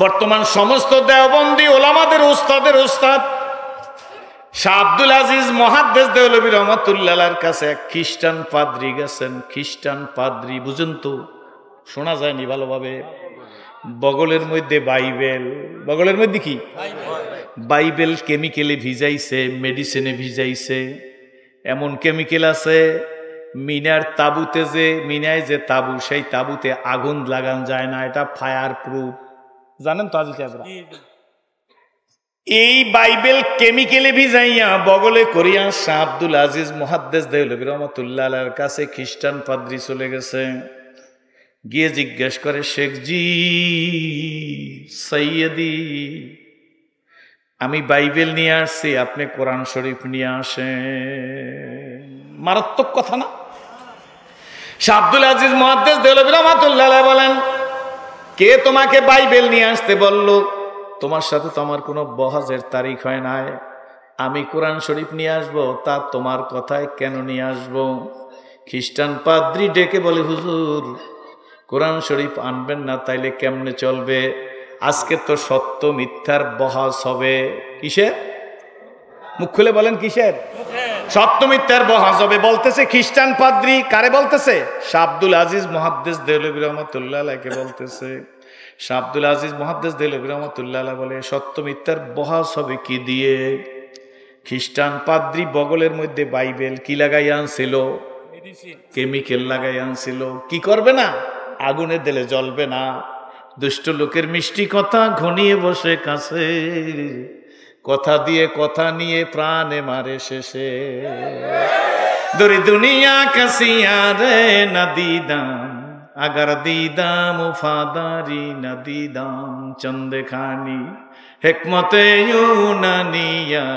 বর্তমান সমস্ত দেওবন্দি ওলামাদের ওস্তাদের ওস্তাদ শাহ আব্দুল আজিজ মুহাদ্দিস দেওলভী রহমাতুল্লাহ আলাইহির কাছে এক খ্রিস্টান পাদ্রী গেছেন। খ্রিস্টান পাদ্রী বুঝেন তো, শোনা যায়নি ভালোভাবে। বগলের মধ্যে বাইবেল, বগলের মধ্যে কি বাইবেল কেমিক্যালে ভিজাইছে, মেডিসিনে ভিজাইছে। এমন কেমিক্যাল আছে মিনার তাবুতে, যে মিনায় যে তাবু, সেই তাবুতে আগুন লাগান যায় না, এটা ফায়ার প্রুফ। জানেন তো আজি সাহেবরা, এই বাইবেল কেমিক্যালে ভিজাইয়া বগলে করিয়া শাহ আব্দুল আজিজ মুহাদ্দিস দেওলভী রহমাতুল্লাহ আলাইহির কাছে খ্রিস্টান পাদ্রী চলে গেছে। গিয়ে জিজ্ঞেস করে, শেখজি সৈয়দি, আমি বাইবেল নিয়ে আসছি, আপনি কোরআন শরীফ নিয়ে আসেন। মারাত্মক কথা না? শাহ আব্দুল আজিজ মুহাদ্দিস দেওলভী রহমাতুল্লাহ আলাইহি বলেন, কে তোমাকে বাইবেল নিয়ে আসতে বলল? তোমার সাথে তো আমার কোনো বহাজের তারিখ হয় নাই, আমি কোরআন শরীফ নিয়ে আসবো, তা তোমার কথায় কেন নিয়ে আসবো? খ্রিস্টান পাদ্রী ডেকে বলে, হুজুর কোরআন শরীফ আনবেন না তাইলে কেমনে চলবে? আজকে তো সত্য মিথ্যার বহাজ হবে। কিসের? মুখ খুলে বলেন, কিসের? সত্য মিথ্যার বহাজ হবে। বলতেছে খ্রিস্টান পাদ্রী। কারে বলতেছে? শাহ আব্দুল আজিজ মুহাদ্দিস দেওলভী রহমাতুল্লাহ আলাইহিকে বলতেছে। শাহ আব্দুল আজিজ মুহাদ্দিস দেওলভী রহমাতুল্লাহ আলাইহি বলে, সত্য মিথ্যার বহাজ হবে কি দিয়ে? খ্রিস্টান পাদ্রী বগলের মধ্যে বাইবেল কি লাগাই আনছিল? কেমিক্যাল লাগাই আনছিল। কি করবে না? আগুনে দিলে জ্বলবে না। দুষ্ট লোকের মিষ্টি কথা ঘনিয়ে বসে কাছে, কথা দিয়ে কথা নিয়ে প্রাণে মারে শেষে। দরি দুনিয়া কাসিয়া রে না দিদাম, আগার দিদাম উফাদারি না দিদাম চন্দে খানি। হেকমতে ইউনানিয়া,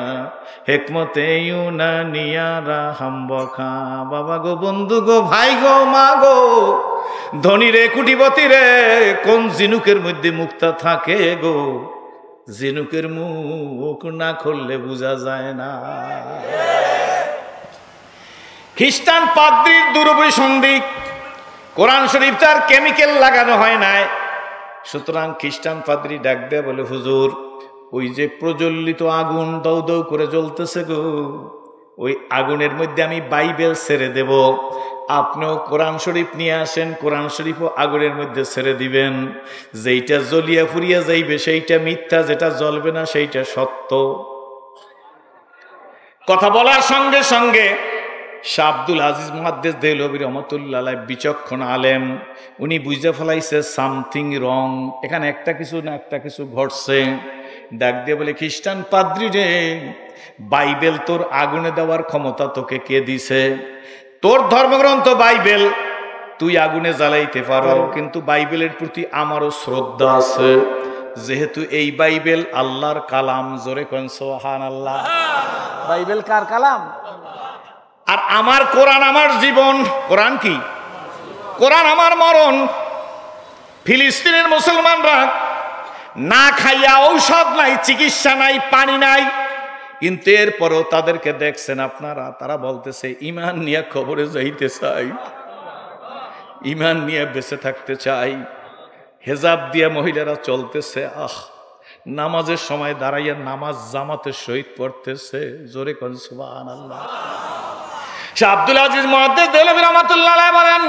হেকমতে ইউনানিয়া রাহাম বখা। বাবা গো, বন্ধু গো, ভাই গো, মা গো, ধনী রে কুটিপতি রে, কোন জিনুকের মধ্যে মুক্তা থাকে গো? জিনুকের মুখ না খুললে বোঝা যায় না। খ্রিস্টান পাদ্রীর দুরভিসন্ধি, কোরআন শরীফ তার কেমিক্যাল লাগানো হয় নাই। সুতরাং খ্রিস্টান পাদ্রী ডাক দেয়া বলে, হুজুর ওই যে প্রজ্বলিত আগুন দাউ দাউ করে জ্বলতেছে গো, ওই আগুনের মধ্যে আমি বাইবেল ছেড়ে দেব, আপনিও কোরআন শরীফ নিয়ে আসেন, কোরআন শরীফও আগুনের মধ্যে ছেড়ে দিবেন। যেইটা জ্বলিয়া ফুরিয়া যাইবে সেইটা মিথ্যা, যেটা জ্বলবে না সেইটা সত্য। কথা বলার সঙ্গে সঙ্গে শাহ আব্দুল আজিজ মুহাদ্দিস দেওলভী রহমাতুল্লাহ আলাইহি বিচক্ষণ আলেম, উনি বুঝে ফেলাইছে সামথিং রং, এখানে একটা কিছু না একটা কিছু ঘটছে। ডাক দিয়ে বলে, খ্রিস্টান পাদ্রী রে, বাইবেল তোর আগুনে দেওয়ার ক্ষমতা তোকে কে দিছে? তোর ধর্মগ্রন্থ বাইবেল তুই আগুনে জ্বালাইতে পারো, কিন্তু বাইবেলের প্রতি আমারও শ্রদ্ধা আছে, যেহেতু এই বাইবেল আল্লাহর কালাম। জোরে কোন সুবহানাল্লাহ। বাইবেল কার কালাম? আর আমার কোরআন আমার জীবন। কোরআন কি? কোরআন আমার মরণ। ফিলিস্তিনের মুসলমানরা না খাইয়া, ঔষধ নাই, চিকিৎসা নাই, পানি নাই, কিন্তু এরপরও তাদেরকে দেখছেন আপনারা, তারা বলতেছে ঈমান নিয়ে কবরে যাইতে চাই, ঈমান নিয়ে বেঁচে থাকতে চাই। হেজাব দিয়ে মহিলারা চলতেছে, নামাজের সময় দাঁড়াইয়া নামাজ জামাতের সহিত পড়তেছে। জোরে কোন সুবহানাল্লাহ। শাহ আব্দুল আজিজ মুহাদ্দিস দেওলভী রহমাতুল্লাহ আলাইহি বলেন,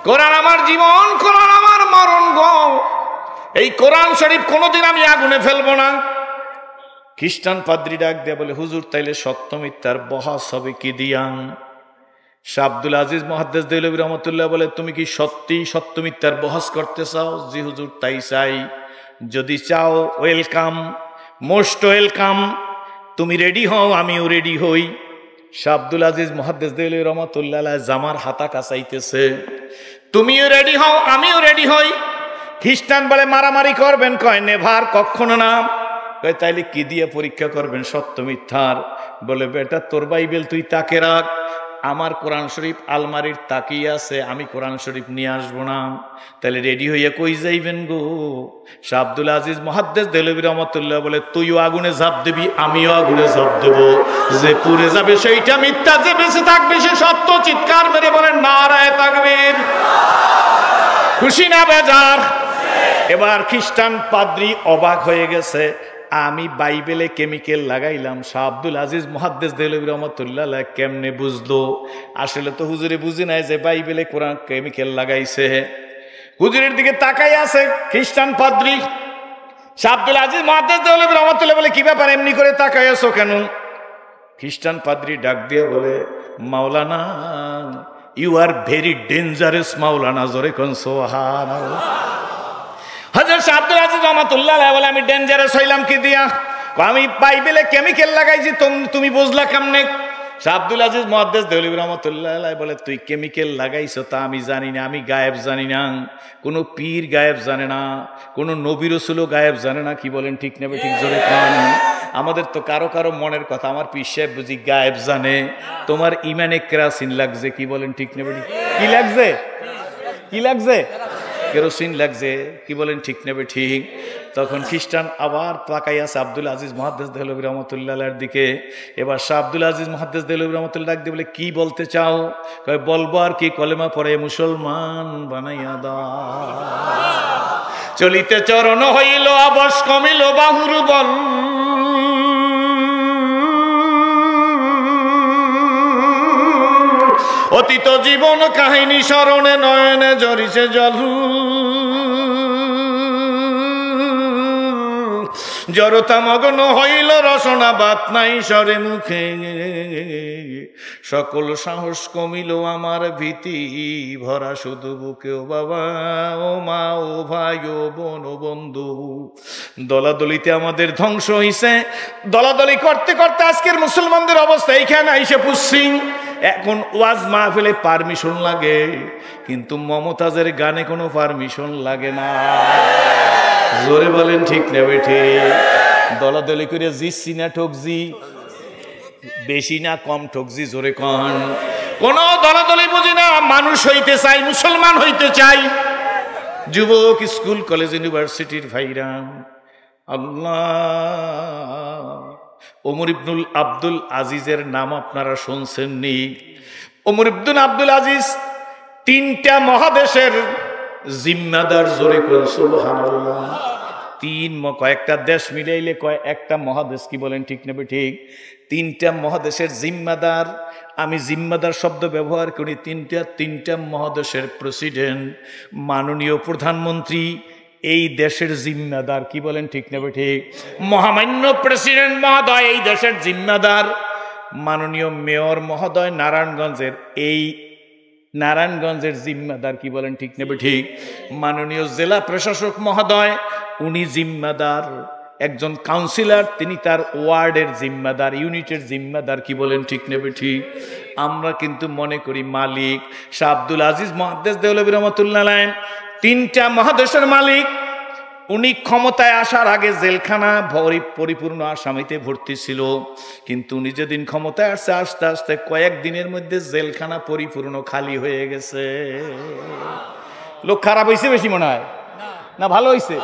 কোরআন আমার জীবন, কোরআন আমার মরণ গো। এই কোরআন শরীফ কোনোদিন আমি আগুনে ফেলবো না। খ্রিস্টান পাদ্রী ডাক দিয়ে বলে, হুজুর তাইলে সত্য মিথ্যার বহাস হবে কি দিয়ান? শাহ আব্দুল আজিজ মুহাদ্দিস দেওলভী রহমাতুল্লাহ বলে, তুমি কি সত্যি সত্য মিথ্যার বহাস করতে চাও? জি হুজুর, তাই চাই। যদি চাও ওয়েলকাম, মোস্ট ওয়েলকাম। তুমি রেডি হও, আমিও রেডি হই। শাহ আব্দুল আজিজ মুহাদ্দিস দেওলভী রহমাতুল্লাহ আলাইহি জামার হাতা কাছাইতেছে। তুমিও রেডি হও, আমিও রেডি হই। খ্রিস্টান বলে, মারামারি করবেন? কয় নেভার, কখনো না। কয় তাইলে কি দিয়ে পরীক্ষা করবেন সত্য মিথ্যার? বলে, বেটা তোর বাইবেল তুই তাকে রাখ, আমার কোরআন শরীফ আলমারির তাকিয়ে আছে, আমি কোরআন শরীফ নিয়ে আসবো না। তাহলে রেডি হইয়া কই যাইবেন গো? শাহ আব্দুল আজিজ মুহাদ্দিস দেওলভী রহমাতুল্লাহ বলে, তুইও আগুনে ঝাঁপ দিবি, আমিও আগুনে ঝাঁপ দেব। যে পুড়ে যাবে সেইটা মিথ্যা, যে বেঁচে থাকবে সে সত্য। চিৎকার মেরে বলেন নারায়ে তাকবীর। খুশি না বেজার? এবার খ্রিস্টান পাদ্রী অবাক হয়ে গেছে, আমি বাইবেলে কেমিক্যাল লাগাইলাম, শাহ আব্দুল আজিজ মুহাদ্দিস দেহলভী রহমাতুল্লাহ আলাইহি কেমনে বুঝলো? আসলে তো হুজুরে বুঝি নাই যে বাইবেলে কোরআন কেমিক্যাল লাগাইছে। হুজুরের দিকে তাকাই আছে খ্রিস্টান পাদ্রী। শাহ আব্দুল আজিজ মুহাদ্দিস দেহলভী রহমাতুল্লাহ বলে, কি ব্যাপার এমনি করে তাকাই আছো কেন? খ্রিস্টান পাদ্রী ডাক দিয়ে বলে, মাওলানা ইউ আর ভেরি ডেঞ্জারাস মাওলানা, জোরে কোন সুবহানাল্লাহ। হযরত শাহ আব্দুল আজিজ রহমাতুল্লাহ আলাইহি বলে, আমি ডেঞ্জারাস হইলাম কি দিয়া? আমি বাইবেলে কেমিক্যাল লাগাইছি, তুমি বুঝলা কেমনে? শাহ আব্দুল আজিজ মুহাদ্দিস দেহলভী রহমাতুল্লাহ আলাইহি বলে, তুই কেমিক্যাল লাগাইছো তা আমি জানি না, আমি গায়েব জানি না, কোনো পীর গায়েব জানে না, কোনো নবী রাসূলও গায়েব জানে না। কি বলেন ঠিক নেবে ঠিক জোরে কান? আমাদের তো কারো কারো মনের কথা আমার পীর সাহেব বুঝি গায়েব জানে। তোমার ইমানে কেরাসিন লাগছে। কি বলেন ঠিক নেবে ঠিক? কি লাগছে? কি লাগছে? কেরোসিন লাগছে। কি বলেন ঠিক নেবে ঠিক? তখন খ্রিস্টান আবার তাকাই আছে আব্দুল আজিজ মুহাদ্দিস দেহলভী রহমাতুল্লাহ আলাইহির দিকে। এবার শাহ আব্দুল আজিজ মুহাদ্দিস দেহলভী রহমাতুল্লাহ ডাক দিয়ে বলে, কি বলতে চাও? কয়, বলবো আর কি, কলেমা পড়ে মুসলমান বানাইয়া দাও। চলিতে চরণ হইল আবশ, কমিল বাহুর বল, অতীত জীবন কাহিনী স্মরণে নয়নে ঝরিছে জল, জড়তা মগ্ন হইল রসনা, বাত নাই স্বরে মুখে, সকল সাহস কমিল আমার ভীতি ভরা শুধু বুকে। ও বাবা, ও মা, ও ভাই, ও বোন, ও বন্ধু, দলাদলিতে আমাদের ধ্বংস হইছে। দলাদলি করতে করতে আজকের মুসলমানদের অবস্থা এইখানে আইসে পুষছি। এখন ওয়াজ মাহফিলে পারমিশন লাগে, কিন্তু মমতাজের গানে কোনো পারমিশন লাগে না। জোরে বলেন ঠিক নেবে ঠিক? দলাদলি করে জিতছি না ঠকছি? বেশি না কম ঠকছি? জোরে কন। কোন দলাদলি বুঝি না, মানুষ হইতে চাই, মুসলমান হইতে চাই। যুবক, স্কুল, কলেজ, ইউনিভার্সিটির ভাইরা, আল্লাহ, ওমর ইবনুল আব্দুল আজিজের নাম আপনারা শুনছেন নি? ওমর ইবনুল আব্দুল আজিজ তিনটা মহাদেশের জিম্মাদার। জোরে করে সুবহানাল্লাহ। কয়েকটা দেশ মিলাইলে একটা মহাদেশ। কি বলেন ঠিক নেবে ঠিক? তিনটা মহাদেশের জিম্মাদার। আমি জিম্মাদার শব্দ ব্যবহার করি। তিনটা মহাদেশের প্রেসিডেন্ট, মাননীয় প্রধানমন্ত্রী এই দেশের জিম্মাদার। কি বলেন ঠিক নেবে ঠিক? মহামান্য প্রেসিডেন্ট মহোদয় এই দেশের জিম্মাদার। মাননীয় মেয়র মহোদয় নারায়ণগঞ্জের জিম্মাদার। কি বলেন ঠিক নেবে ঠিক? মাননীয় জেলা প্রশাসক মহোদয় উনি জিম্মাদার। একজন কাউন্সিলর তিনি তার ওয়ার্ডের জিম্মাদার, ইউনিটের জিম্মাদার। কি বলেন ঠিক নেবে ঠিক? আমরা কিন্তু মনে করি মালিক শাহ আব্দুল আজিজ মুহাদ্দিস দেহলভী রহমাতুল্লাহ আলাইহি তিনটা মহাদেশের মালিক। উনি ক্ষমতায় আসার আগে জেলখানা পরিপূর্ণ আসামিতে ভর্তি ছিল, কিন্তু উনি যেদিন ক্ষমতায় আসছে আস্তে আস্তে কয়েকদিনের মধ্যে জেলখানা পরিপূর্ণ খালি হয়ে গেছে। লোক খারাপ হয়েছে বেশি মনে হয় না ভালো হয়েছে?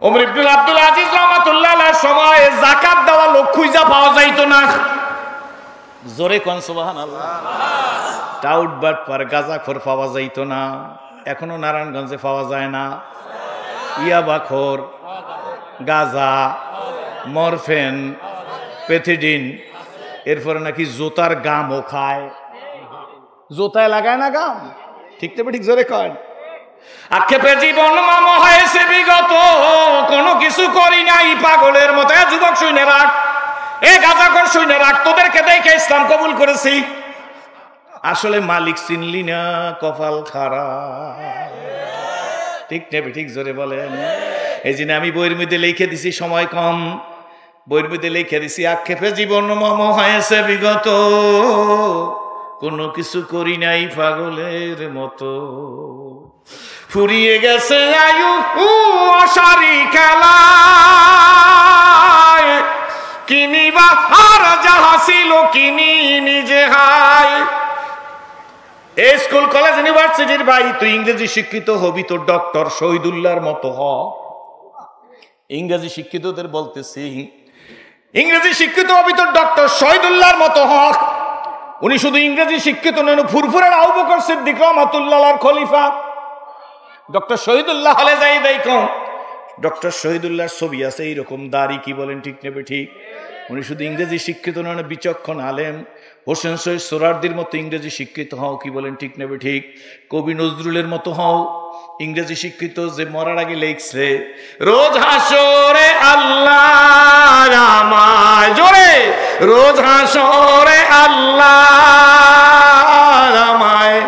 ওমর ইবনুল আব্দুল আজিজ রহমাতুল্লাহ আলাইহির সময় যাকাত দেওয়া লোক খুঁজা পাওয়া যাইতো না। জোরে কোন সুবহানাল্লাহ। টাউট বাট পার গাঁজাখোর পাওয়া যাইতো না। এখনো নারায়ণগঞ্জে পাওয়া যায় না। ইয়াবাখোর, গাঁজা, মরফেন, পেথিডিন, এরপরে নাকি জোতার গামও খায়। জোতায় লাগায় না গাম? ঠিক তো ঠিক জোরে কয়। আক্ষেপে জীবন মাম হয়েছে বিগত, কোনো কিছু করি নাই পাগলের মতো। যুবক শুনে রাখ, এ গাঁজাখোর শুনে রাখ, তোদেরকে দেখে ইসলাম কবুল করেছি। আসলে মালিক চিনলি না, কপাল খারাপ। ঠিক নেবে ঠিক জোরে বলেন। এই জন্য আমি বইয়ের মধ্যে লিখে দিছি, সময় কম, বইয়ের মধ্যে লিখে দিছি আক্ষেপে জীবন মম হয়েছে বিগত, কোনো কিছু করি নাই পাগলের মতো। ফুরিয়ে গেছে আয়ু অসারি খেলা, কিনিবা আর যাহা ছিল কিনি নিজে হায়। এই স্কুল কলেজ ইউনিভার্সিটির ভাই, তুই ইংরেজি শিক্ষিত হবি তো ডক্টর শহীদুল্লাহর মতো হ। ইংরেজি শিক্ষিতদের বলতেছি, ইংরেজি শিক্ষিত হবি তো ডক্টর শহীদুল্লাহর মতো হ। উনি শুধু ইংরেজি শিক্ষিত নন, ফুরফুরের আবু বকর সিদ্দিক রহমাতুল্লাহর খলিফা। ডক্টর শহীদুল্লাহ হলে যাই দেখো, ডক্টর শহীদুল্লাহর ছবি আছে এইরকম দাড়ি, কি বলেন ঠিক নেবে ঠিক? উনি শুধু ইংরেজি শিক্ষিত নন, বিচক্ষণ আলেম। হোসেন শহীদ সোহরাওয়ার্দীর মতো ইংরেজি শিক্ষিত হও, কি বলেন ঠিক নেবে ঠিক? কবি নজরুলের মতো হও ইংরেজি শিক্ষিত, যে মরার আগে লিখছে রোজ হাসরে আল্লাহ আমায়, জোরে রোজ হাসরে আল্লাহ আমায়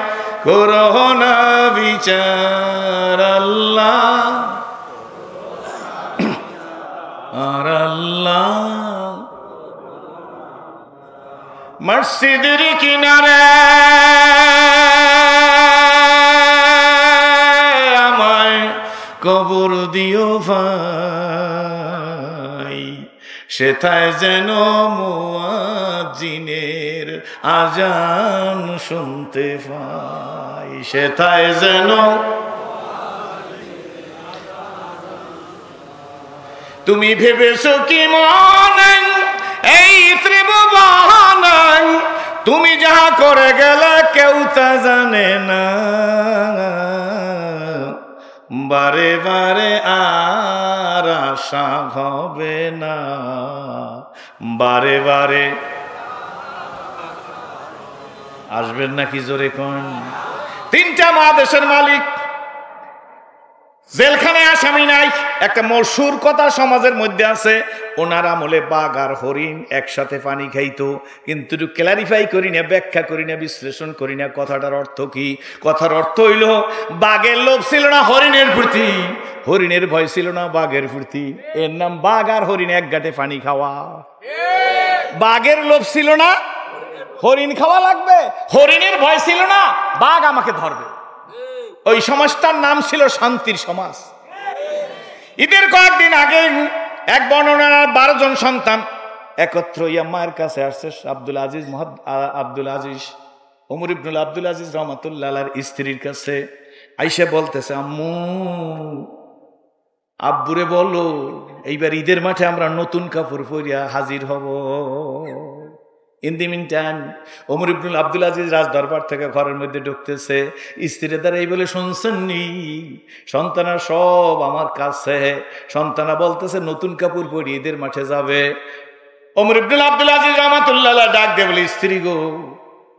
করোনা বিচার আল্লাহ আর আল্লাহ মসজিদের কিনারে আমায় কবর দিও ভাই, সেথায় যেন মুয়াজ্জিনের আজান শুনতে পাই, সেথায় যেন। তুমি ভেবেছো কি মনে এই ত্রিভুবন তুমি যাহা করে গেলে কেউ তা জানে না, বারে বারে আর আশা হবে না, বারে বারে আসবেন নাকি জোরে কোন? তিনটা মহাদেশের মালিক, জেলখানায় আসামি নাই। একটা মশহুর কথা সমাজের মধ্যে আছে, ওনার আমলে বাঘ আর হরিণ একসাথে পানি খাইতো, কিন্তু ক্লারিফাই করি না, ব্যাখ্যা করি না, বিশ্লেষণ করি না কথাটার অর্থ কি। কথার অর্থ হইল বাঘের লোভ ছিল না হরিণের প্রতি, হরিণের ভয় ছিল না বাঘের প্রতি। এর নাম বাঘ আর হরিণ এক ঘাটে পানি খাওয়া। বাঘের লোভ ছিল না হরিণ খাওয়া লাগবে, হরিণের ভয় ছিল না বাঘ আমাকে ধরবে। ওই সমাজটার নাম ছিল শান্তির সমাজ। ঈদের কয়েকদিন আগে এক বর্ণনার 12 জন সন্তান একত্র ইয়া মায়ের কাছে আসছে। আব্দুল আজিজ ওমর ইবনুল আব্দুল আজিজ রহমাতুল্লাহ আলাইহির স্ত্রীর কাছে আইসা বলতেছে, আম্মু আব্বুরে বলো এইবার ঈদের মাঠে আমরা নতুন কাপড় পরিয়া হাজির হব। ইন দি মিন টাইম ওমর ইবনুল আব্দুল আজিজ রাজ দরবার থেকে ঘরের মধ্যে ঢুকতেছে। স্ত্রীর দ্বারা এই বলে, শুনছেন নি সন্তানা সব আমার কাছে। সন্তানা বলতেছে নতুন কাপড় পরি ঈদের মাঠে যাবে। ওমর ইবনুল আব্দুল আজিজ রহমাতুল্লাহ ডাক দিয়ে বলে, স্ত্রী গো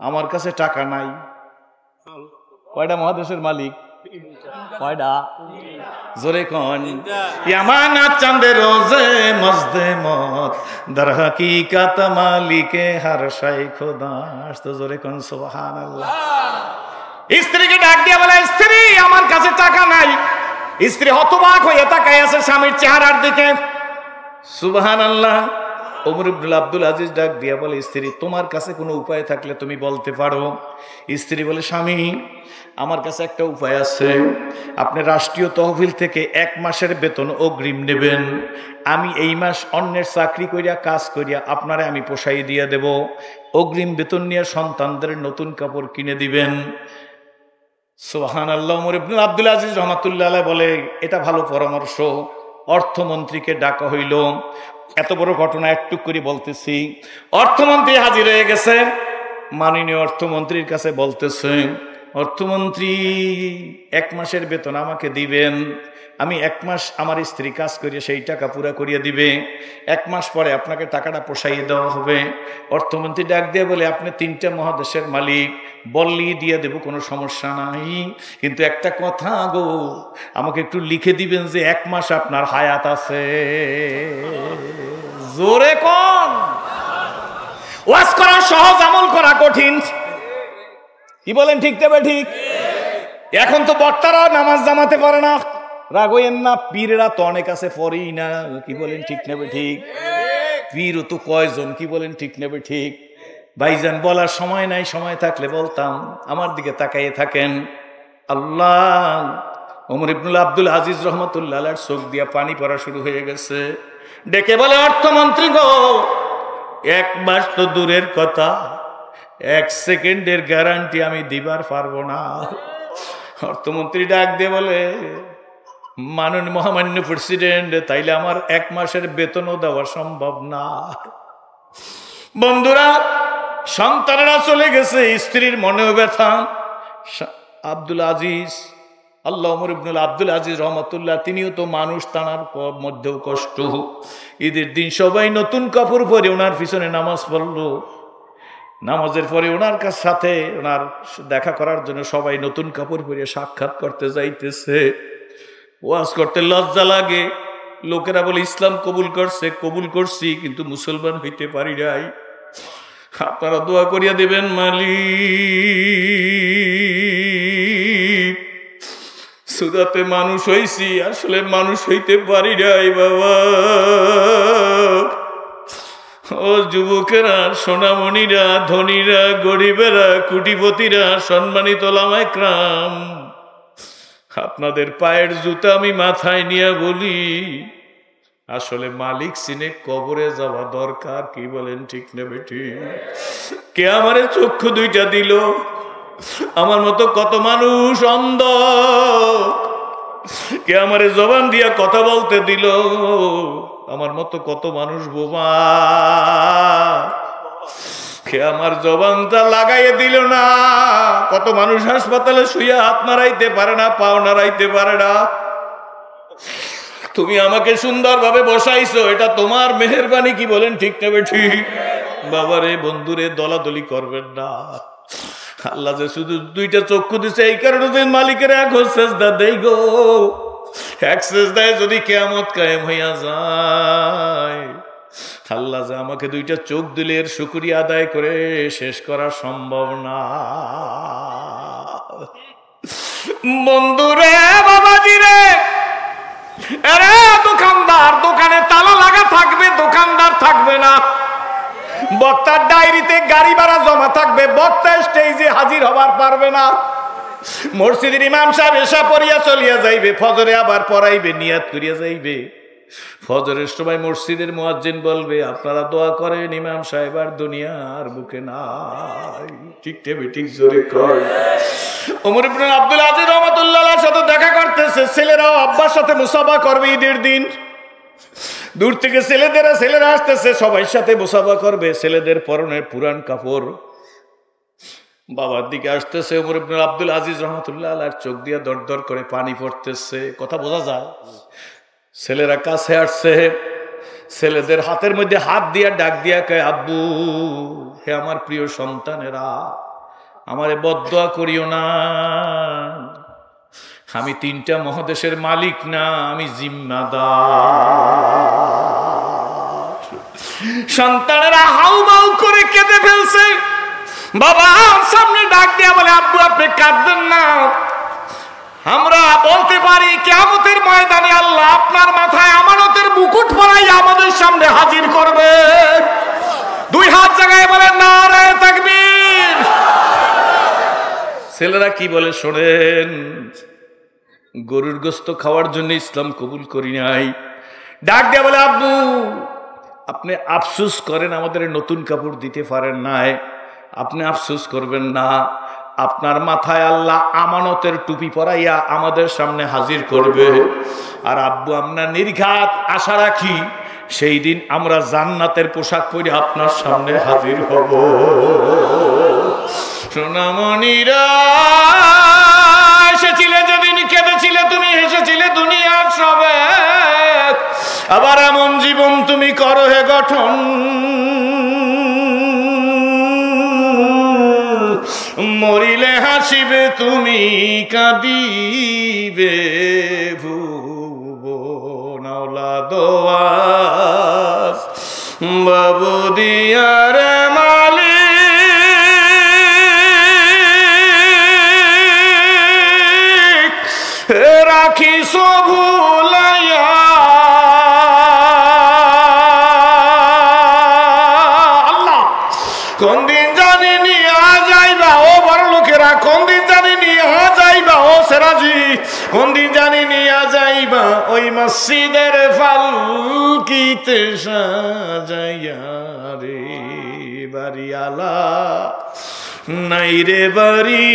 আমার কাছে টাকা নাই। কয়টা মহাদেশের মালিক? কয়টা? জোরে কোন? ইয়ামানাত চাঁদে রোজে মজদে মত দর হাকিকত মালিকে হর শাই খোদাস। তো জোরে কোন সুবহানাল্লাহ। স্ত্রীকে ডাক দিয়ে বলে, স্ত্রী আমার কাছে টাকা নাই। স্ত্রী হতবাক হয়ে তাকায় আছে স্বামীর চেহারার দিকে। সুবহানাল্লাহ। ওমর ইবনুল আব্দুল আজিজ ডাক দিয়া বলে, স্ত্রী তোমার কাছে কোনো উপায় থাকলে তুমি বলতে পারো। স্ত্রী বলে, স্বামী আমার কাছে একটা উপায় আছে। আপনি রাষ্ট্রীয় তহবিল থেকে 1 মাসের বেতন অগ্রিম নেবেন। আমি এই মাস অন্যের চাকরি করিয়া কাজ করিয়া আপনারে আমি পোষাই দিয়ে দেব। অগ্রিম বেতন নিয়ে সন্তানদের নতুন কাপড় কিনে দিবেন। সুবহানাল্লাহ। ওমর ইবনুল আব্দুল আজিজ রহমাতুল্লাহ আলাইহি বলে, এটা ভালো পরামর্শ। অর্থমন্ত্রীকে ডাকা হইল। এত বড় ঘটনা একটু করে বলতেছি। অর্থমন্ত্রী হাজির হয়ে গেছে। মাননীয় অর্থমন্ত্রীর কাছে বলতেছে, অর্থমন্ত্রী 1 মাসের বেতন আমাকে দিবেন। আমি 1 মাস আমার স্ত্রী কাজ করিয়ে সেই টাকা পুরা করিয়ে দিবে। 1 মাস পরে আপনাকে টাকাটা পোষাইয়ে দেওয়া হবে। অর্থমন্ত্রী ডাক দিয়ে বলে, আপনি 3টা মহাদেশের মালিক, বললেই দিয়ে দেব, কোনো সমস্যা নাই। কিন্তু একটা কথা গো, আমাকে একটু লিখে দিবেন যে 1 মাস আপনার হায়াত আছে। জোরে কোন? ওয়াজ করা সহজ, আমল করা কঠিন। কি বলেন ঠিক তবে ঠিক? এখন তো বক্তারাও নামাজ জামাতে পারে না। রাগ হইয়েন না, পীরেরা তো অনেক আছে, পড়েই না। কি বলেন ঠিক নেবে ঠিক? পীরও তো কয়জন, কি বলেন ঠিক নেবে ঠিক? ভাইজান বলার সময় নাই, সময় থাকলে বলতাম। আমার দিকে তাকাইয়ে থাকেন। আল্লাহ। ওমর ইবনুল আব্দুল আজিজ রহমাতুল্লাহ আলাইহির চোখ দিয়া পানি পড়া শুরু হয়ে গেছে। ডেকে বলে, অর্থমন্ত্রী গো 1 মাস তো দূরের কথা, 1 সেকেন্ডের গ্যারান্টি আমি দিবার পারবো না। অর্থমন্ত্রী ডাক দিয়ে বলে, মাননীয় মহামান্য প্রেসিডেন্ট, তাইলে আমার 1 মাসের বেতনও দেওয়া সম্ভব না। বন্ধুরা, সন্তানেরা চলে গেছে, স্ত্রীর মনেও ব্যথা। আব্দুল আজিজ আল্লাহ ওমর ইবনুল আব্দুল আজিজ রহমতুল্লাহ, তিনিও তো মানুষ, তানার মধ্যেও কষ্ট। ঈদের দিন সবাই নতুন কাপড় পরে ওনার পিছনে নামাজ পড়লো। নামাজের পরে ওনার সাথে ওনার দেখা করার জন্য সবাই নতুন কাপড় পরে সাক্ষাৎ করতে যাইতেছে। ওয়াজ করতে লজ্জা লাগে। লোকেরা বলে ইসলাম কবুল করছে, কবুল করছি, কিন্তু মুসলমান হইতে পারি নাই। আপনারা দোয়া করিয়া দেবেন, মালিক সুদাতে মানুষ হইছি, আসলে মানুষ হইতে পারি নাই বাবা। ও যুবকেরা, সোনামণিরা, ধনীরা, গরিবেরা, কুটিপতিরা, সম্মানিত ওলামায়ে কেরাম, আপনাদের পায়ের জুতা আমি মাথায় নিয়ে বলি, আসলে মালিক চিনে কবরে যাওয়া দরকার। কি বলেন, ঠিক না বেটি? কে আমারে চক্ষু দুইটা দিল? আমার মতো কত মানুষ অন্ধ। কে আমারে জবান দিয়া কথা বলতে দিল? আমার মতো কত মানুষ বোমা। কে আমার জবানটা লাগাইয়ে দিল না? কত মানুষ হাসপাতালে শুয়ে হাত নাড়াইতে পারে না, পাও নাড়াইতে পারে না। তুমি আমাকে সুন্দরভাবে বসাইছো, এটা তোমার মেহেরবানি। কি বলেন, ঠিক না বেঠিক? বাবারে, বন্ধুরে, দলাদলি করবেন না। আল্লাহ যে শুধু দুইটা চক্ষু দিছে, এই কারণে যে মালিকের এক সেজদা দেই গো। এক সেজদায় যদি কিয়ামত কায়েম হইয়া যায়, আল্লাহ যে আমাকে দুইটা চোখ দিলে এর শুকরিয়া আদায় করে শেষ করা সম্ভব না। বন্ধুরে, বাবাজিরে, আরে দোকানদার, দোকানে তালা লাগা থাকবে, দোকানদার থাকবে না। বক্তার ডায়েরিতে গাড়ি ভাড়া জমা থাকবে, বক্তা স্টেজে হাজির হবার পারবে না। মসজিদের ইমাম সাহেব এসা পড়িয়া চলিয়া যাইবে, ফজরে আবার পড়াইবে, নিয়াত করিয়া যাইবে। ফজরের সময় মসজিদের মুয়াজ্জিন বলবে, আপনারা দোয়া করেন, ইমাম সাহেব আর দুনিয়ার বুকে নাই। ঠিক টেবে ঠিক জোরে কর। ওমর ইবনে আব্দুল আজিজ রহমাতুল্লাহর সাথে দেখা করতেছে। ছেলেরাও আব্বার সাথে মুসাফা করবে ঈদের দিন। দূর থেকে ছেলেরা আসতেছে, সবাই সাথে মুসাফা করবে। ছেলেদের পরনের পুরান কাপড়। বাবার দিকে আসতেছে ওমর ইবনে আব্দুল আজিজ রহমাতুল্লাহ, চোখ দিয়া দর দর করে পানি পড়তেছে। কথা বোঝা যায়। ছেলেরা কাছে আসছে, ছেলেদের হাতের মধ্যে হাত দিয়া ডাক দিয়া কয়, আব্বু, হে আমার প্রিয় সন্তানেরা, আমারে বদদোয়া করিও না। আমি 3টা মহাদেশের মালিক না, আমি জিম্মাদার। সন্তানেরা হাউমাউ করে কেঁদে ফেলছে। বাবা সামনে ডাক দিয়া বলে, আব্বু আপনি কাঁদবেন না। আমরা বলতে পারি কিয়ামতের ময়দানে আল্লাহ আপনার মাথায় আমানতের মুকুট পরাইয়া আমাদের সামনে হাজির করবে। 2 হাত জায়গায় বলেন নারে তাকবীর। ছেলেরা কি বলে শোনেন, গরুর গোশত খাওয়ার জন্য ইসলাম কবুল করি নাই। ডাক দিয়া বলে, আব্বু আপনি আফসোস করেন আমাদের নতুন কাপড় দিতে পারেন নাই, আপনি আফসোস করবেন না। আপনার মাথায় আল্লাহ আমানতের টুপি পরাইয়া আমাদের সামনে হাজির করবে। আর আব্বু, আমরা নির্ঘাত আশা রাখি সেই দিন আমরা জান্নাতের পোশাক পরে আপনার সামনে হাজির হব। সোনামণিরা, এসেছিলে যেদিন কেঁদেছিলে তুমি, হেসেছিলে দুনিয়ার সবে। আবার এমন জীবন তুমি করো হে গঠন, মরিলে হাসিবে তুমি, কাঁদিবে ভুবনওয়ালা দোয়াস বাবু দিয়ার মালিক, রাখি সভুলাইয়া আল্লাহ। কোন দিন জানি নিয়া যাইবা ও বড় লোকেরা, কোন দিন জানি নিয়া যাইবা ও সেরাজি, কোন দিন জানি নিয়া যাইবা ওই মসজিদের ফালকিতে সাজাইয়া রে বাড়িয়ালা নাই রে বাড়ি,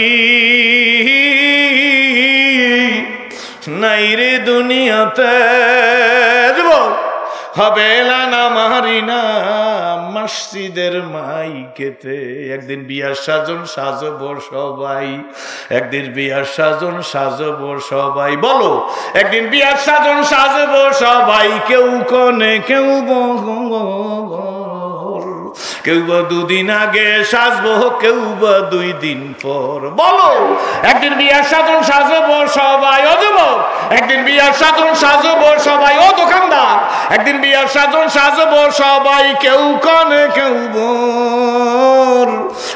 নাই রে দুনিয়াতে। হবে না মারি না মসজিদের মাইকেতে। একদিন বিয়ার সাজন সাজবো সবাই, একদিন বিয়ার সাজন সাজবো সবাই, বলো একদিন বিয়ার সাজন সাজবো সবাই, কেউ কনে কেউ কেউ বা দুদিন আগে সাজবো, কেউ বা 2 দিন পর, বলো একদিন বিয়ার সাজন সাজবো সবাই। ও যুবক, একদিন বিয়ার সাজন সাজবো সবাই। ও দোকানদার, একদিন বিয়ার সাজন সাজবো সবাই, কেউ কনে কেউ বর,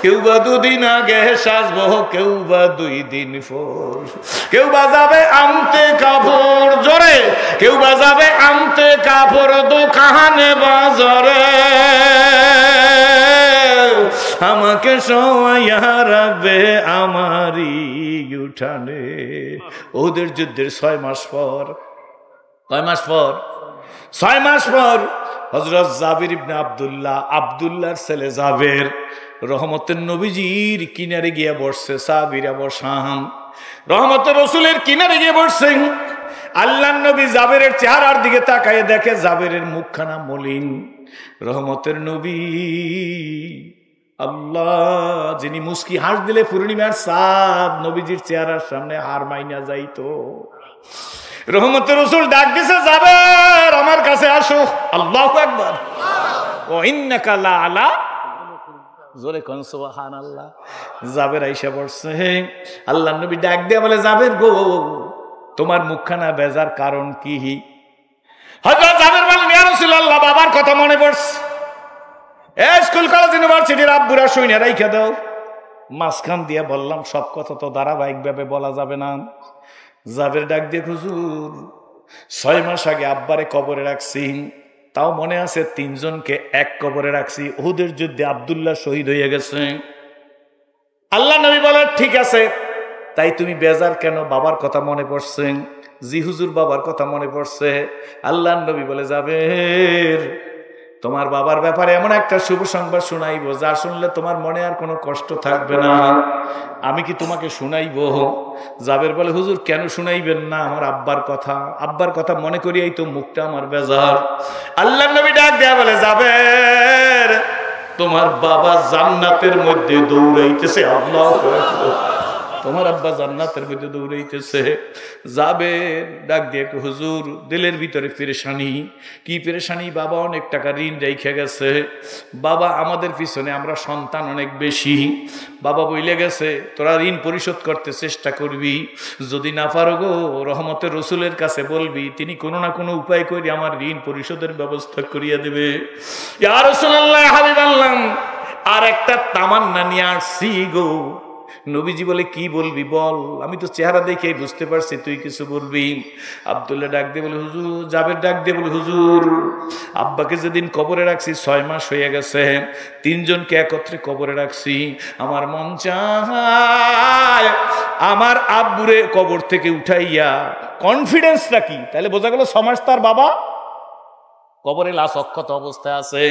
কেউ বা 2 দিন আগে সাজবো, কেউ বা 2 দিন পর। কেউ বা যাবে আনতে কাপড়, জোরে, কেউ বা যাবে আনতে কাপড় দোকানে বাজারে, আমাকে সবাইয়া রাখবে আমারই উঠানে। ওদের যুদ্ধের 6 মাস পর, 6 মাস পর, 6 মাস পর হযরত জাবির ইবনে আব্দুল্লাহ, আব্দুল্লাহর ছেলে জাবের রহমতের নবীজির কিনারে গিয়ে বসছে। সাহাবীরা বসান, রহমতের রাসূলের কিনারে গিয়ে বসছেন। আল্লাহর নবী জাবেরের চেহারার দিকে তাকায় দেখে জাবেরের মুখখানা মলিন। রহমতের নবী, আল্লাহ যিনি মুস্কি হাস দিলে পূর্ণিমার চাঁদ নবীজির চেহারার সামনে হার মাইনা যাইতো। রহমতের রাসূল ডাক দিছে, জাবের আমার কাছে আসো। আল্লাহু আকবার। ওয়া ইন্নাকা লা আলা, জোরে কোন সুবহানাল্লাহ। জাবের আইসা পড়ছে। আল্লাহর নবী ডাক দিয়ে বলে, জাবের গো, তোমার মুখখানা বেজার কারণ কি? হযরত জাবের বলেন, ইয়া রাসূলুল্লাহ, বাবার কথা মনে পড়ছে। স্কুল কলেজ ইউনিভার্সিটির আব্বুরা শুইনা রাইখা দাও। মাঝখান দিয়ে বললাম, সব কথা তো ধারাবাহিক ভাবে বলা যাবে না। জাবের ডাক দিয়ে, হুজুর 6 মাস আগে আব্বারে কবরে রাখছি, তাও মনে আছে 3 জনকে এক কবরে রাখছি। উহুদের যুদ্ধে আব্দুল্লাহ শহীদ হয়ে গেছে। আল্লাহ নবী বলেন, ঠিক আছে, তাই তুমি বেজার কেন? বাবার কথা মনে পড়ছে? জি হুজুর, বাবার কথা মনে পড়ছে। আল্লাহ নবী বলে, জাবের তোমার বাবার ব্যাপারে এমন একটা শুভ সংবাদ শুনাইবো, যা শুনলে তোমার মনে আর কোনো কষ্ট থাকবে না। আমি কি তোমাকে শুনাইবো? জাবের বলে, হুজুর কেন শুনাইবেন না? আমার আব্বার কথা, আব্বার কথা মনে করিয়াই তো মুখটা আমার বেজার। আল্লাহর নবী ডাক দেয়া বলে, জাবের তোমার বাবা জান্নাতের মধ্যে দৌড়াইতেছে। আল্লাহু আকবার। তোমার আব্বা জান্নাতের মধ্যে দৌড়াইতেছে। যাবে ডাক দিয়ে, হুজুর দিলের ভিতরে পেরেশানি। কি পেরেশানি? বাবা অনেক টাকা ঋণ রেখে গেছে। বাবা আমাদের পিছনে, আমরা সন্তান অনেক বেশি। বাবা বইলে গেছে, তোরা ঋণ পরিশোধ করতে চেষ্টা করবি, যদি না পারো গো রহমতের রসুলের কাছে বলবি, তিনি কোনো না কোনো উপায় করে আমার ঋণ পরিশোধের ব্যবস্থা করিয়া দেবে। ইয়া রাসূলুল্লাহ, হাবিবাল্লাহ, আর একটা তামান্না নিয়ে আসছি গো। নবীজি বলে, কি বলবি বল, আমি তো চেহারা দেখে বুঝতে পারছি তুই কিছু বলবি। আব্দুল্লাহ ডাক দিয়ে বলে, হুজুর, জাবের ডাক দিয়ে বলে, হুজুর আব্বাকে যেদিন কবরে রাখছি 6 মাস হয়ে গেছে, 3 জনকে একত্রে কবরে রাখছি। আমার মন চায় আমার আব্বুরে কবর থেকে উঠাইয়া, কনফিডেন্সটা কি? তাহলে বোঝা গেল 6 মাস তার বাবা কবরে লাশ অক্ষত অবস্থায় আছে।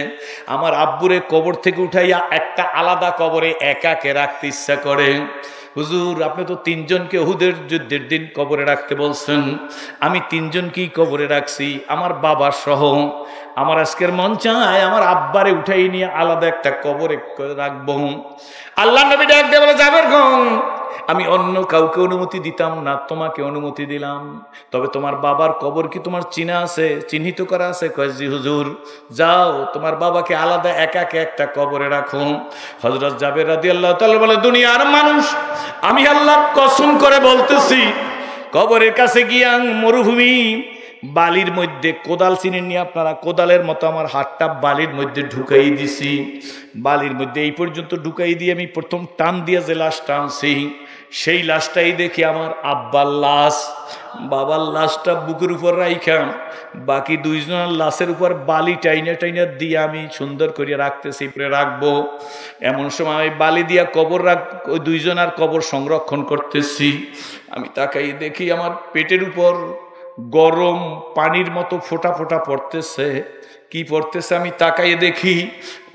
আমার আব্বুরে কবর থেকে উঠাইয়া একটা আলাদা কবরে একাকে রাখতে ইচ্ছা করে। হুজুর আপনি তো 3 জনকে উহুদের যুদ্ধের দিন কবরে রাখতে বলছেন, আমি 3 জনকেই কবরে রাখছি আমার বাবা সহ। আমার আজকের মন চায় আমার আব্বারে উঠাই নিয়ে আলাদা একটা কবরে রাখবো। আল্লাহ নবী ডাক দিয়ে বলে, যাবের গম, আমি অন্য কাউকে অনুমতি দিতাম না, তোমাকে অনুমতি দিলাম। তবে তোমার বাবার কবর কি তোমার চিনা আছে, চিহ্নিত করা আছে? কয়, জি হুজুর। যাও তোমার বাবাকে আলাদা একাকে একটা কবরে রাখো। হযরত জাবের রাদিয়াল্লাহু তাআলা বলে, দুনিয়ার মানুষ, আমি আল্লাহর কসম করে বলতেছি, কবরের কাছে গিয়া মরুভূমি বালির মধ্যে কোদাল চিনেননি আপনারা? কোদালের মতো আমার হাতটা বালির মধ্যে ঢুকাই দিছি। বালির মধ্যে এই পর্যন্ত ঢুকাই দিয়ে আমি প্রথম টান দিয়ে যে লাশটা আনছি, সেই লাশটাই দেখি আমার আব্বার লাশ। বাবার লাশটা বুকের উপর রাইখা বাকি 2 জনের লাশের উপর বালি টাইনা টাইনা দিয়ে আমি সুন্দর করে রাখতেছি, রাখবো। এমন সময় আমি বালি দিয়া কবর ওই 2 জনের কবর সংরক্ষণ করতেছি। আমি তাকাই দেখি আমার পেটের উপর গরম পানির মতো ফোঁটা ফোঁটা পড়তেছে। কি পড়তেছে আমি তাকাইয়ে দেখি,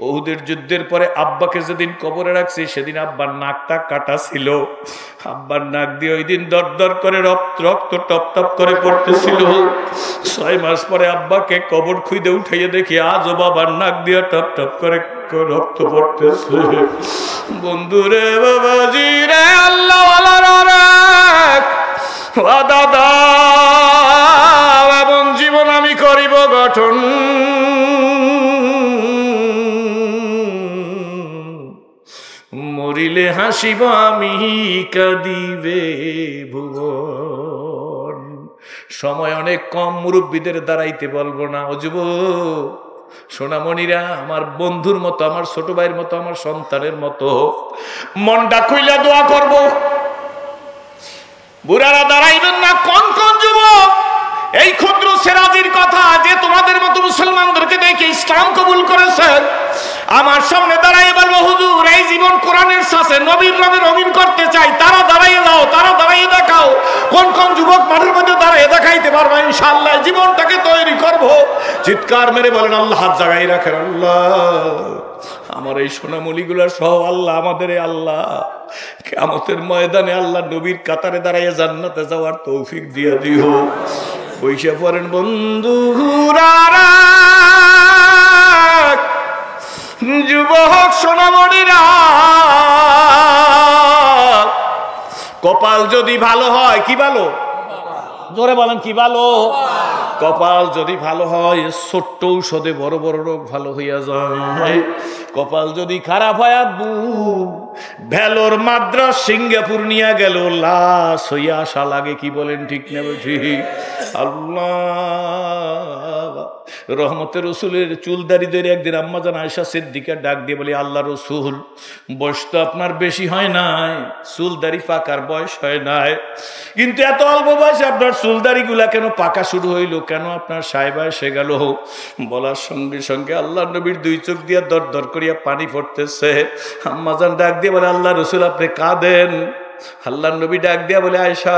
ওহুদের যুদ্ধের পরে আব্বাকে যেদিন কবরে রাখছি সেদিন আব্বার নাকটা কাটা ছিল। আব্বার নাক দিয়ে ওই দিন দর দর করে রক্ত টপ টপ করে পড়তেছিল। 6 মাস পরে আব্বাকে কবর খুঁজে উঠাইয়ে দেখি আজও বাবার নাক দিয়ে টপ টপ করে রক্ত পড়তেছে। বন্ধুরে বাবাজি রে, আল্লাহ দাদা এবং জীবন আমি করিব গঠন, মরিলে হাসিব আমি কাঁদিবে ভুবন। সময় অনেক কম, মুরব্বীদের দাঁড়াইতে বলবো না। ও যুবক সোনামণিরা, আমার বন্ধুর মতো, আমার ছোট ভাইয়ের মতো, আমার সন্তানের মতো মনটা খুইলা দোয়া করব। বুড়ারা দাঁড়াইবেন না। কোন কোন যুবক এই ক্ষুদ্র সেরাজির কথা যে তোমাদের মতো মুসলমানদেরকে দেখে ইসলাম কবুল করেছেন, আমার সামনে দাঁড়াই বলবো হুজুর এই জীবন কোরআনের সাথে নবীর রঙে রঙিন করতে চাই, তারা দাঁড়াইয়ে দাও, তারা দাঁড়াইয়ে দেখাও। কোন কোন যুবক মাঠের মধ্যে দাঁড়াইয়ে দেখাইতে পারবে ইনশাআল্লাহ জীবনটাকে তৈরি করব। চিৎকার মেরে বলেন আল্লাহ, হাত জাগাই রাখেন। আল্লাহ আমার এই সোনামণিগুলা সহ আল্লাহ আমাদের আল্লাহ কিয়ামতের ময়দানে আল্লাহ নবীর কাতারে দাঁড়াইয়ে জান্নাতে যাওয়ার তৌফিক দিয়ে দিও। বৈশা পড়েন বন্ধুরা, যুবক সোনামণিরা, কপাল যদি ভালো হয়, কি ভালো? জোরে বলেন কি ভালো? কপাল যদি ভালো হয় ছোট্ট ঔষধে বড় বড় রোগ ভালো হইয়া যায়। কপাল যদি খারাপ হয় আব্বু, ভেলোর মাদ্রাস সিঙ্গাপুর নিয়ে গেল লাশ হইয়া আসা লাগে। কি বলেন ঠিক না ঠিক? আল্লাহ রহমতের রসুলের চুলদারি ধরে একদিন আম্মাজান আয়েশা সিদ্দিকা ডাক দিয়ে বলি, আল্লাহ রসুল বয়স তো আপনার বেশি হয় নাই, চুলদারি পাকার বয়স হয় নাই, কিন্তু এত অল্প বয়সে আপনার চুলদারি গুলা কেন পাকা শুরু হইল, কেন আপনার সাহেবা এসে গেল? বলার সঙ্গে সঙ্গে আল্লাহ নবীর 2 চোখ দিয়া দর দর করিয়া পানি পড়তেছে। আম্মাজান ডাক দিয়ে বলে, আল্লাহ রসুল আপনি কাঁদেন। আল্লাহ নবী ডাক দিয়া বলে, আয়েশা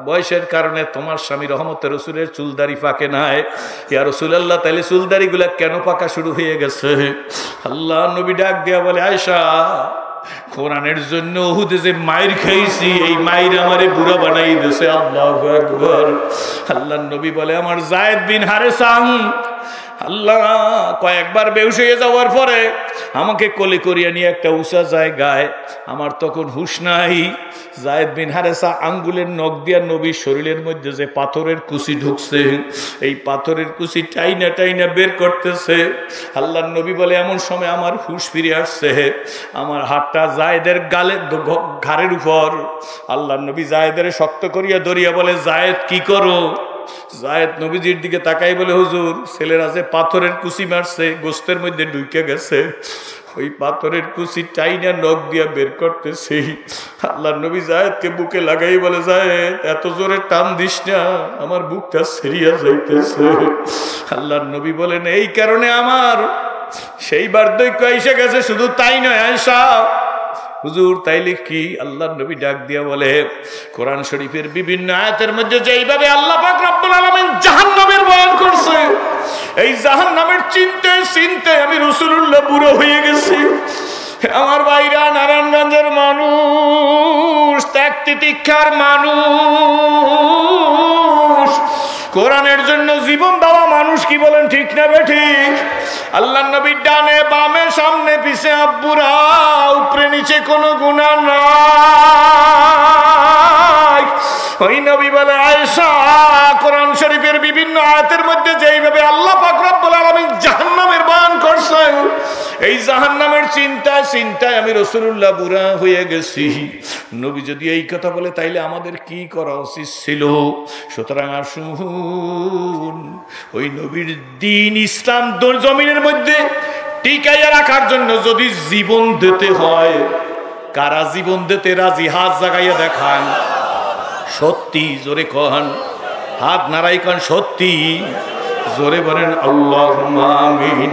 বয়সের কারণে তোমার স্বামী রহমতের রসুলের চুলদারি পাকে নাই। ইয়া রাসূলুল্লাহ তাইলে চুলদারি গুলা কেন পাকা শুরু হয়ে গেছে? আল্লাহ নবী ডাক দিয়া বলে, আয়েশা কোরআনের জন্য উহুদে যে মাইর খাইছি, এই মাইর আমারে বুড়া বানাই দিয়েছে। আল্লাহু আকবার। আল্লাহ নবী বলে, আমার যায়েদ বিন হারেসা আল্লাহ কয়েকবার বেহুশ হয়ে যাওয়ার পরে আমাকে কোলে করিয়া নিয়ে একটা উঁচা জায়গায়, আমার তখন হুঁশ নাই। যায়েদ বিন হারেসা আঙ্গুলের নখ দিয়া নবীর শরীরের মধ্যে যে পাথরের কুচি ঢুকছে, এই পাথরের কুচি টাইনা টাইনা বের করতেছে। আল্লাহ নবী বলে, এমন সময় আমার হুঁশ ফিরে আসছে। আমার হাতটা যায়েদের ঘাড়ের উপর। আল্লাহ নবী যায়েদের শক্ত করিয়া ধরিয়া বলে, যায়েদ কি করো? যায়েদ নবীজির দিকে তাকাই বলে, হুজুর ছেলেরা যে পাথরের কুচি মারছে গোস্তের মধ্যে ঢুকে গেছে, ওই পাথরের কুচি টাইনা নখ দিয়া বের করতেছি। আল্লাহ নবী যায়েদকে বুকে লাগাই বলে, যায়েদ এত জোরে টান দিস না, আমার বুকটা ছিঁড়িয়া যাইতেছে। আল্লাহ নবী বলেন, এই কারণে আমার সেই বার্ধক্য এসে গেছে। শুধু তাই নয় আয়েশা, হুজুর তাইলে কি? আল্লাহ নবী ডাক দিয়া বলে, কোরআন শরীফের বিভিন্ন আয়াতের মধ্যে যেইভাবে আল্লাহ পাক রব্বুল আলামিন জাহান্নামের বয়ান করছে, এই জাহান্নামের চিনতে চিনতে আমি রাসূলুল্লাহ বুড়ো হয়ে গেছি। আমার ভাইরা, নারায়ণগঞ্জের মানুষ, ত্যাগ তিতিক্ষার মানুষ, কোরআনের জন্য জীবন দেওয়া মানুষ। কি বলেন ঠিক না বেঠিক? আল্লাহ নবীর ডানে বামে সামনে পিছে আব্বুরা, উপরে নিচে কোনো গুনাহ নাই। ওই নবী বলে, আয়েশা কোরআন শরীফের বিভিন্ন আয়াতের মধ্যে যেইভাবে আল্লাহ পাক রব্বুল আলামিন জাহান্নামের বয়ান করছেন, এই জাহান্নামের চিন্তায় চিন্তায় আমি রাসূলুল্লাহ বুড়া হয়ে গেছি। নবী যদি এই কথা বলে তাইলে আমাদের কি করা উচিত ছিল? সুতরাং আসুন ওই নবীর দ্বীন ইসলাম জমিনের মধ্যে টিকাইয়া রাখার জন্য যদি জীবন দিতে হয়, কারা জীবন দিতে রাজি? হাত জাগাইয়া দেখান। সত্যি জোরে কন, হাত নাড়াই কন, সত্যি জোরে বলেন আল্লাহুম্মা আমিন।